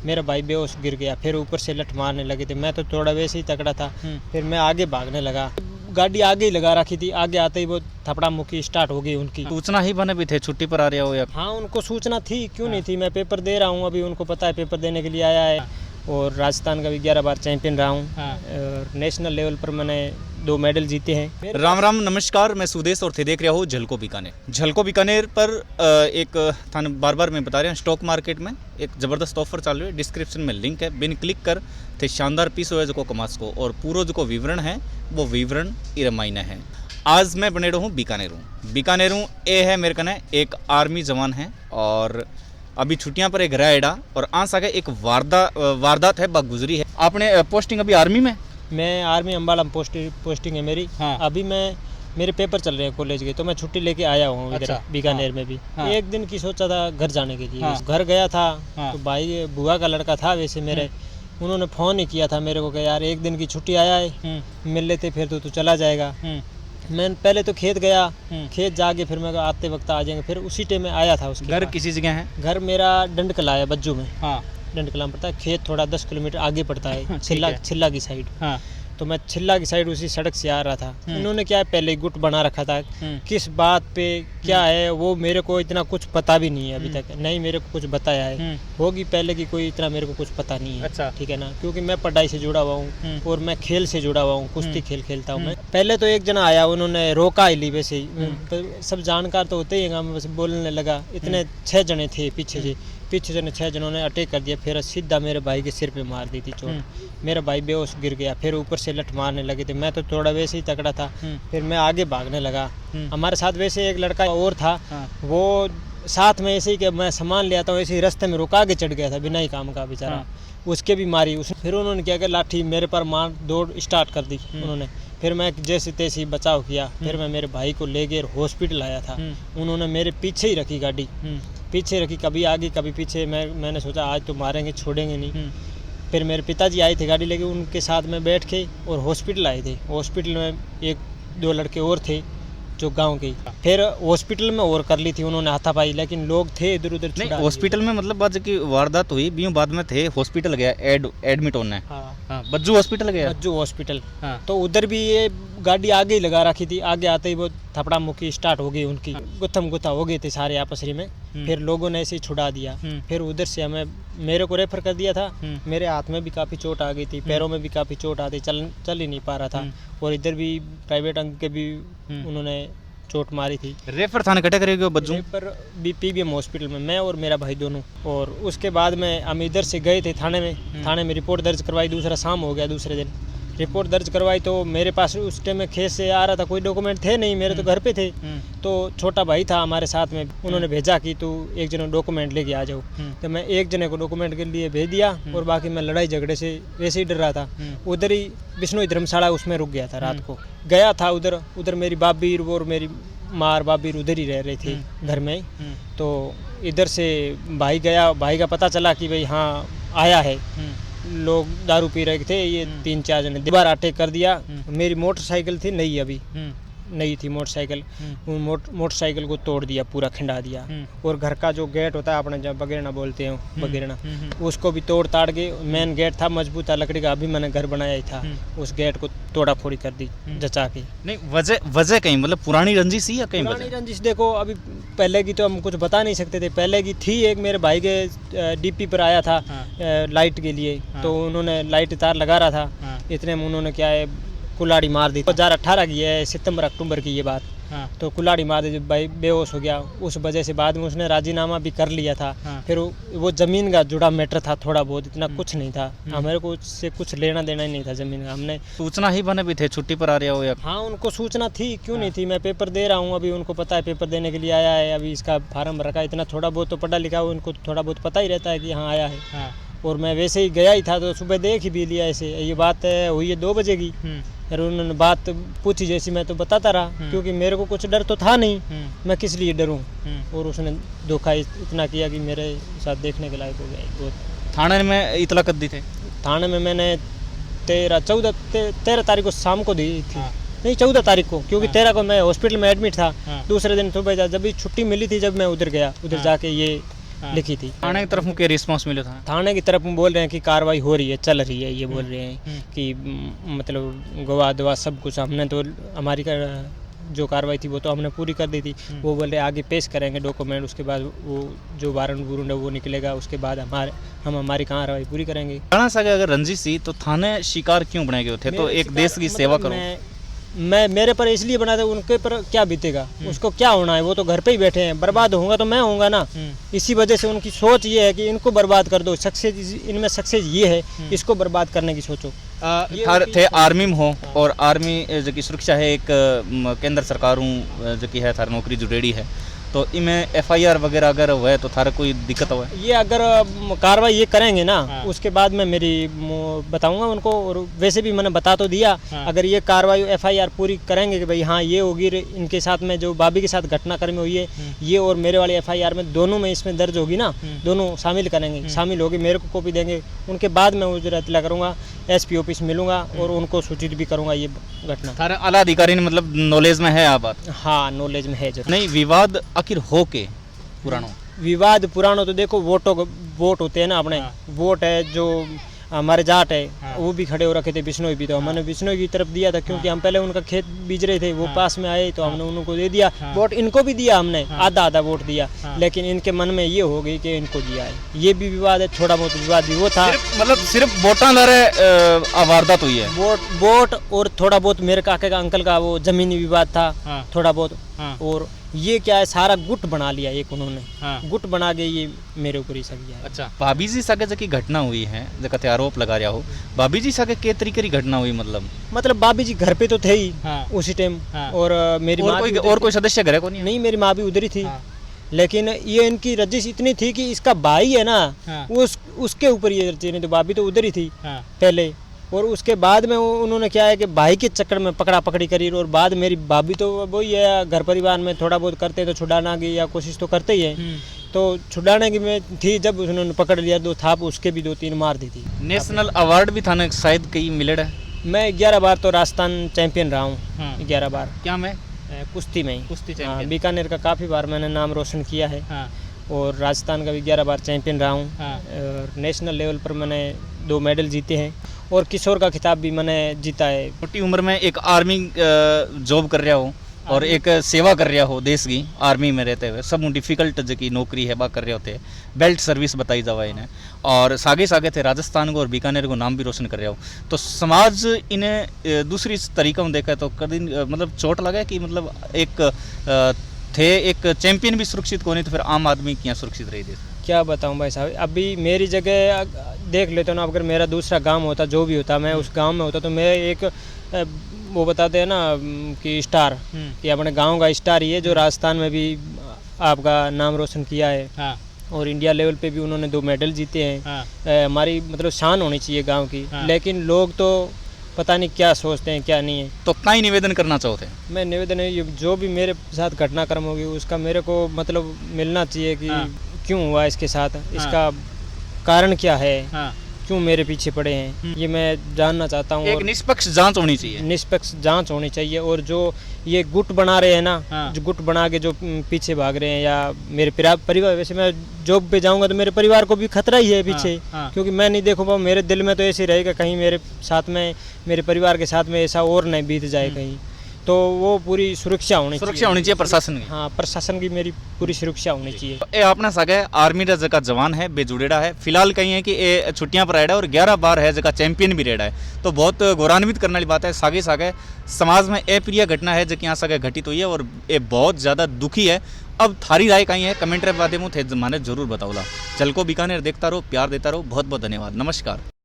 मेरा भाई बेहोश गिर गया, फिर ऊपर से लठ मारने लगे थे। मैं तो थोड़ा वैसे ही तगड़ा था, फिर मैं आगे भागने लगा। गाड़ी आगे ही लगा रखी थी, आगे आते ही वो थपड़ा मुक्की स्टार्ट हो गई उनकी। सूचना ही बने भी थे छुट्टी पर आ रहे हो या? हाँ, उनको सूचना थी, क्यों नहीं थी। मैं पेपर दे रहा हूँ, अभी उनको पता है पेपर देने के लिए आया है। और राजस्थान का भी 11 बार चैंपियन रहा हूँ। और नेशनल लेवल पर मैंने 2 मेडल जीते हैं। राम राम नमस्कार, मैं सुदेश और थे देख रहे हो झलको बीकानेर। झलको बीकानेर पर एक थाने बार बार मैं बता रहे हैं, स्टॉक मार्केट में एक ज़बरदस्त ऑफर चालू है। डिस्क्रिप्शन में लिंक है, बिन क्लिक कर थे शानदार पीस हो जो कमास को। और पूरा जो विवरण है वो विवरण इरमाइना है। आज मैं बने हूँ बीकानेर हूँ। ये है मेरे कने एक आर्मी जवान है और अभी छुट्टियां पर एक घर आएडा और आंस आगे एक वारदात है बाग गुजरी है। आपने पोस्टिंग अभी आर्मी में? मैं आर्मी अम्बाला में पोस्टिंग है मेरी। हाँ। अभी मेरे पेपर चल रहे हैं कॉलेज के, तो मैं छुट्टी लेके आया हूँ इधर। अच्छा। बीकानेर में भी। हाँ। एक दिन की सोचा था घर जाने के लिए। हाँ। घर गया था। हाँ। तो भाई बुआ का लड़का था वैसे मेरे, उन्होंने फ़ोन ही किया था मेरे को कि यार एक दिन की छुट्टी आया है, मिल लेते फिर तो तू चला जाएगा। मैं पहले तो खेत गया, खेत जाके फिर मैं आते वक्त आ जाएंगे, फिर उसी टाइम में आया था उसके घर पास। किसी जगह है? घर मेरा डंडकला है, बज्जू में। हाँ। डंडकला में पड़ता है, खेत थोड़ा 10 किलोमीटर आगे पड़ता है, ठीक है। छिल्ला की साइड। हाँ। तो मैं छिल्ला की साइड उसी सड़क से आ रहा था। इन्होंने क्या है, पहले ही गुट बना रखा था। किस बात पे क्या है वो मेरे को इतना कुछ पता भी नहीं है अभी तक, नहीं मेरे को कुछ बताया है। होगी पहले की कोई इतना मेरे को कुछ पता नहीं है। अच्छा। ठीक है ना, क्योंकि मैं पढ़ाई से जुड़ा हुआ हूँ और मैं खेल से जुड़ा हुआ हूँ, कुश्ती खेल खेलता हूँ मैं। पहले तो एक जना आया, उन्होंने रोका ही ली वैसे ही। सब जानकार तो होते ही हैं, मैं बस बोलने लगा। इतने 6 जने थे पीछे जने 6 जनों ने अटैक कर दिया, फिर सीधा मेरे भाई के सिर पे मार दी थी चोट। मेरा भाई बेहोश गिर गया, फिर ऊपर से लठ मारने लगे थे। मैं तो थोड़ा वैसे ही तगड़ा था, फिर मैं आगे भागने लगा। हमारे साथ वैसे एक लड़का और था, वो साथ में ऐसे ही कि मैं सामान ले आता हूँ, ऐसे ही रास्ते में रुका के चढ़ गया था बिना ही काम का बेचारा। उसके भी मारी फिर उन्होंने क्या किया, लाठी मेरे पर मार दौड़ स्टार्ट कर दी उन्होंने। फिर मैं जैसे तैसे ही बचाव किया, फिर मैं मेरे भाई को ले गए हॉस्पिटल आया था। उन्होंने मेरे पीछे ही रखी गाड़ी, पीछे रखी, कभी आगे कभी पीछे। मैंने सोचा आज तो मारेंगे, छोड़ेंगे नहीं। फिर मेरे पिताजी आए थे गाड़ी लेके, उनके साथ में बैठ के और हॉस्पिटल आए थे। हॉस्पिटल में 1-2 लड़के और थे जो गांव के। फिर हॉस्पिटल में और कर ली थी उन्होंने हाथापाई, लेकिन लोग थे इधर उधर। नहीं, हॉस्पिटल में मतलब बाद की वारदात हुई बीओ बाद में थे हॉस्पिटल गया एडमिट होने। हाँ। बज्जू हॉस्पिटल गया। बज्जू हॉस्पिटल। हाँ। तो उधर भी ये गाड़ी आगे ही लगा रखी थी, आगे आते ही वो थपड़ा मुक्की स्टार्ट हो गई उनकी। गुत्थम गुत्था हो गए थे सारे आपस में। फिर लोगों ने ऐसे ही छुड़ा दिया। फिर उधर से मेरे को रेफर कर दिया था। मेरे हाथ में भी काफ़ी चोट आ गई थी, पैरों में भी काफ़ी चोट आ गई, चल ही नहीं पा रहा था। और इधर भी प्राइवेट अंग के भी उन्होंने चोट मारी थी। रेफर थाने कटे करेगा बज्जू पर PBM हॉस्पिटल में, मैं और मेरा भाई दोनों। और उसके बाद में हम इधर से गए थे थाने में रिपोर्ट दर्ज करवाई। दूसरा शाम हो गया, दूसरे दिन रिपोर्ट दर्ज करवाई। तो मेरे पास उस टाइम में खेत से आ रहा था, कोई डॉक्यूमेंट थे नहीं, मेरे तो घर पे थे। तो छोटा भाई था हमारे साथ में, उन्होंने भेजा कि तू एक जने डॉक्यूमेंट लेके आ जाओ। तो मैं एक जने को डॉक्यूमेंट के लिए भेज दिया और बाकी मैं लड़ाई झगड़े से वैसे ही डर रहा था। उधर ही बिश्नोई धर्मशाला उसमें रुक गया था रात को। गया था उधर मेरी बाबीर और मेरी मार बाबीर उधर ही रह रहे थे घर में। तो इधर से भाई गया, भाई का पता चला कि भाई हाँ आया है। लोग दारू पी रहे थे, ये 3-4 जने दोबारा अटैक कर दिया। मेरी मोटरसाइकिल थी नई, अभी नई थी मोटरसाइकिल। मोटरसाइकिल को तोड़ दिया, पूरा खिंडा दिया। और घर का जो गेट होता है अपने जब बगेरना बोलते हैं, बगेरना, उसको भी तोड़ ताड़ के। मेन गेट था मजबूत था लकड़ी का, अभी मैंने घर बनाया ही था, उस गेट को तोड़ा फोड़ी कर दी जचा के। नहीं, वजह कहीं मतलब पुरानी रंजिश ही या कहीं पुरानी रंजिश देखो, अभी पहले की तो हम कुछ बता नहीं सकते थे। पहले की थी एक, मेरे भाई के DP पर आया था लाइट के लिए। तो उन्होंने लाइट तार लगा रहा था, इतने में उन्होंने क्या है कुल्हाड़ी मार दी। 2018 की है, सितंबर अक्टूबर की ये बात। तो कुल्हाड़ी मार दी, जब भाई बेहोश हो गया। उस वजह से बाद में उसने राजीनामा भी कर लिया था। फिर वो ज़मीन का जुड़ा मैटर था थोड़ा बहुत, इतना कुछ नहीं था। हमारे को उससे कुछ लेना देना ही नहीं था ज़मीन का। हमने सूचना ही बने भी थे छुट्टी पर आ रहे हो या? हाँ, उनको सूचना थी, क्यों नहीं थी। मैं पेपर दे रहा हूँ, अभी उनको पता है पेपर देने के लिए आया है। अभी इसका फार्म रखा, इतना थोड़ा बहुत तो पढ़ा लिखा हो, उनको थोड़ा बहुत पता ही रहता है कि हाँ आया है। और मैं वैसे ही गया ही था, तो सुबह देख ही भी लिया। ऐसे ये बात हुई है 2 बजे की। फिर उन्होंने बात पूछी जैसी, मैं तो बताता रहा, क्योंकि मेरे को कुछ डर तो था नहीं, मैं किस लिए डरूं। और उसने धोखा इतना किया कि मेरे साथ देखने के लायक हो गया। थाने में इतला कर दी थे? थाने में मैंने 13 तारीख को शाम को दी थी। नहीं, 14 तारीख को, क्योंकि 13 को मैं हॉस्पिटल में एडमिट था। दूसरे दिन सुबह जब भी छुट्टी मिली थी, जब मैं उधर गया, उधर जाके ये लिखी थी। थाने की तरफ मुझे रिस्पांस मिला था? थाने की तरफ बोल रहे हैं कि कार्रवाई हो रही है, चल रही है, ये बोल रहे हैं कि मतलब गवाह दवा सब कुछ हमने तो हमारी जो कार्रवाई थी वो तो हमने पूरी कर दी थी। वो बोल रहे आगे पेश करेंगे डॉक्यूमेंट, उसके बाद वो जो वारंट वूरंट है वो निकलेगा, उसके बाद हम हमारी कार्रवाई पूरी करेंगे। घना सके अगर रंजिश थी तो थाने शिकार क्यों बनाए गए थे? तो एक देश की सेवा करो। मैं मेरे पर इसलिए बना था, उनके पर क्या बीतेगा, उसको क्या होना है, वो तो घर पे ही बैठे हैं, बर्बाद होगा तो मैं होऊंगा ना। इसी वजह से उनकी सोच ये है कि इनको बर्बाद कर दो, सक्सेस इनमें सक्सेस ये है, इसको बर्बाद करने की सोचो। थे आर्मी में हो और आर्मी जो की सुरक्षा है एक केंद्र सरकार जो की है थार नौकरी जुड़ेड़ी है, तो इनमें FIR वगैरह अगर हुआ है तो थारा कोई दिक्कत हुआ है? ये अगर कार्रवाई ये करेंगे ना, उसके बाद मैं मेरी बताऊंगा उनको। और वैसे भी मैंने बता तो दिया, अगर ये कार्रवाई FIR पूरी करेंगे कि भाई हाँ ये होगी, इनके साथ में जो भाभी के साथ घटनाक्रम हुई है ये और मेरे वाले FIR में दोनों में इसमें दर्ज होगी ना, दोनों शामिल करेंगे, शामिल होगी, मेरे को कॉपी देंगे, उनके बाद मैं उस इतला करूँगा, SP ऑफिस मिलूंगा और उनको सूचित भी करूँगा ये घटना। थारा आला अधिकारी ने मतलब नॉलेज में है आप बात? हाँ, नॉलेज में है जरूर। नहीं, विवाद आखिर हो के पुरानो? विवाद पुरानो तो देखो, वोट होते हैं ना अपने, वोट है जो हमारे जाट है वो भी खड़े हो रखे थे, बिश्नोई भी, तो हमने बिश्नोई की तरफ दिया था क्योंकि हम पहले उनका खेत बीज रहे थे, वो पास में आए तो हमने उनको दे दिया वोट। इनको भी दिया हमने, आधा आधा वोट दिया, लेकिन इनके मन में ये हो गई कि इनको दिया है, ये भी विवाद है। थोड़ा बहुत विवाद भी वो था, मतलब सिर्फ वोटां लारे वारदात हुई है? वोट और थोड़ा बहुत मेरे काके का अंकल का वो जमीनी विवाद था थोड़ा बहुत। और ये क्या है, सारा गुट बना लिया एक उन्होंने, गुट बना के ये मेरे ऊपर ही सक गया। अच्छा, भाभी जी सागे जकी घटना हुई है, जकते आरोप लगा रहा हो, भाभी जी सागे के तरीके की घटना हुई? मतलब भाभी जी घर पे तो थे ही उसी टाइम, और मेरी माँ और कोई सदस्य घर को नहीं, मेरी माँ भी उधर ही थी। लेकिन ये इनकी रजिश इतनी थी कि इसका भाई है ना, उसके ऊपर ये रजी, नहीं तो भाभी तो उधर ही थी पहले। और उसके बाद में उन्होंने क्या है कि भाई के चक्कर में पकड़ा पकड़ी करी, और बाद मेरी भाभी तो वही है, घर परिवार में थोड़ा बहुत करते तो छुड़ाना की या कोशिश तो करते ही है, तो छुड़ाने की में थी। जब उन्होंने पकड़ लिया 2 थाप उसके भी 2-3 मार दी थी। नेशनल अवार्ड भी था शायद कई मिले है? मैं 11 बार तो राजस्थान चैंपियन रहा हूँ, 11 बार। क्या मैं कुश्ती में ही? कुश्ती चैंपियन। बीकानेर का काफ़ी बार मैंने नाम रोशन किया है, और राजस्थान का भी 11 बार चैंपियन रहा हूँ। और नेशनल लेवल पर मैंने 2 मेडल जीते हैं, और किशोर का खिताब भी मैंने जीता है। छोटी उम्र में एक आर्मी जॉब कर रहा हो और एक सेवा कर रहा हो देश की, आर्मी में रहते हुए सब डिफिकल्ट जो की नौकरी है वह कर रहे होते, बेल्ट सर्विस बताई जावा इन्हें, और सागे सागे थे राजस्थान को और बीकानेर को नाम भी रोशन कर रहा हो, तो समाज इन्हें दूसरी तरीका में देखा तो कभी मतलब चोट लगा कि मतलब एक थे एक चैंपियन भी सुरक्षित को नहीं, तो फिर आम आदमी क्या सुरक्षित रही? क्या बताऊं भाई साहब, अभी मेरी जगह देख लेते हो ना, अगर मेरा दूसरा गांव होता, जो भी होता, मैं उस गांव में होता, तो मैं एक वो बताते हैं ना कि स्टार, कि अपने गांव का स्टार ही है, जो राजस्थान में भी आपका नाम रोशन किया है, और इंडिया लेवल पे भी उन्होंने 2 मेडल जीते हैं। हमारी मतलब शान होनी चाहिए गाँव की, लेकिन लोग तो पता नहीं क्या सोचते हैं क्या नहीं है। तो कई निवेदन करना चाहते हैं? मैं निवेदन है, जो भी मेरे साथ घटनाक्रम होगी उसका मेरे को मतलब मिलना चाहिए कि क्यों हुआ इसके साथ, इसका कारण क्या है, क्यों मेरे पीछे पड़े हैं, ये मैं जानना चाहता हूँ। एक निष्पक्ष जांच होनी चाहिए। निष्पक्ष जांच होनी चाहिए। और जो ये गुट बना रहे हैं ना, जो गुट बना के जो पीछे भाग रहे हैं, या मेरे परिवार, वैसे मैं जॉब पे जाऊंगा तो मेरे परिवार को भी खतरा ही है पीछे, क्योंकि मैं नहीं देखूंगा, मेरे दिल में तो ऐसे रहेगा कहीं मेरे साथ में, मेरे परिवार के साथ में ऐसा और नहीं बीत जाए कहीं, तो वो पूरी सुरक्षा होनी चाहिए प्रशासन की। हाँ, प्रशासन की मेरी पूरी सुरक्षा होनी चाहिए। ये अपना सगा आर्मी का जगह जवान है, बेजुड़ेड़ा है, फिलहाल कहीं है कि ये छुट्टियां पर रहेगा और 11 बार है जगह चैंपियन भी रहेगा है, तो बहुत गौरवान्वित करने वाली बात है। सागे सागे समाज में अप्रिय घटना है जो कि यहाँ सगे घटित हुई है, और ये बहुत ज़्यादा दुखी है। अब थारी राय कहीं है कमेंट रे माध्यम थे माने जरूर बताओला। चल को बीकानेर देखता रहो, प्यार देता रहो। बहुत बहुत धन्यवाद, नमस्कार।